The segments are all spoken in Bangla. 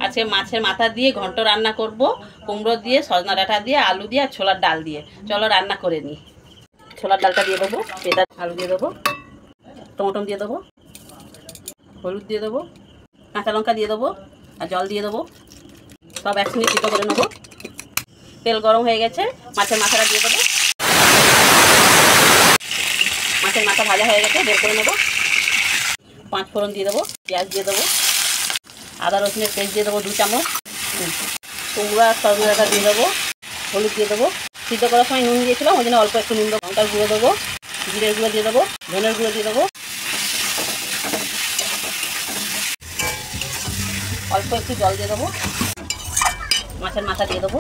আজকে মাছের মাথা দিয়ে ঘন্ট রান্না করব, কুমড়ো দিয়ে, সজনা ডাঁটা দিয়ে, আলু দিয়ে আর ছোলার ডাল দিয়ে। চলো রান্না করে নিই। ছোলার ডালটা দিয়ে দেবো, পেঁপে আলু দিয়ে দেবো, টমেটো দিয়ে দেবো, হলুদ দিয়ে দেবো, কাঁচা লঙ্কা দিয়ে দেবো আর জল দিয়ে দেবো। সব একসঙ্গে সিদ্ধ করে নেবো। তেল গরম হয়ে গেছে, মাছের মাথাটা দিয়ে দেবো। মাছের মাথা ভাজা হয়ে গেছে, বের করে নেবো। 5 ফোড়ন দিয়ে দেবো, পেঁয়াজ দিয়ে দেবো, আদা রসুনের পেস্ট দিয়ে দেবো 2 চামচ, কুমড়ো আর সজনা ডাঁটা দিয়ে দেবো, হলুদ দিয়ে দেবো। সিদ্ধ করার সময় নুন দিয়েছিলাম, ওই জন্য অল্প একটু নুন দেবো। লঙ্কার গুঁড়ো দেবো, জিরের গুঁড়ো দিয়ে দেবো, ধনের গুঁড়ো দিয়ে দেবো, অল্প একটু জল দিয়ে দেবো। মাছের মাথা দিয়ে দেবো।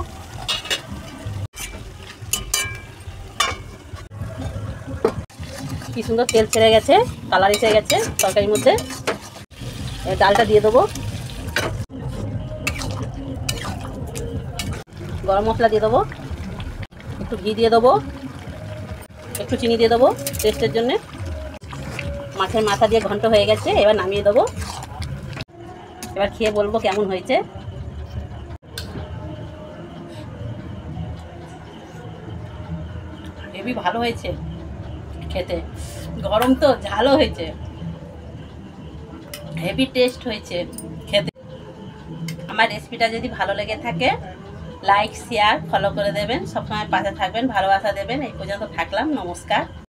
কি সুন্দর তেল ছেড়ে গেছে, কালার এসে গেছে তরকারির মধ্যে। ডালটা দিয়ে দেবো, গরম মশলা দিয়ে দেবো, একটু ঘি দিয়ে দেবো, একটু চিনি দিয়ে দেবো টেস্টের জন্যে। মাছের মাথা দিয়ে ঘন্ট হয়ে গেছে, এবার নামিয়ে দেবো। এবার খেয়ে বলবো কেমন হয়েছে। হেবি ভালো হয়েছে খেতে, গরম তো ঝালও হয়েছে, হেভি টেস্ট হয়েছে খেতে। আমার রেসিপিটা যদি ভালো লেগে থাকে লাইক শেয়ার ফলো করে দেবেন, সবসময় পাশে থাকবেন, ভালোবাসা দেবেন। এই পর্যন্ত থাকলাম, নমস্কার।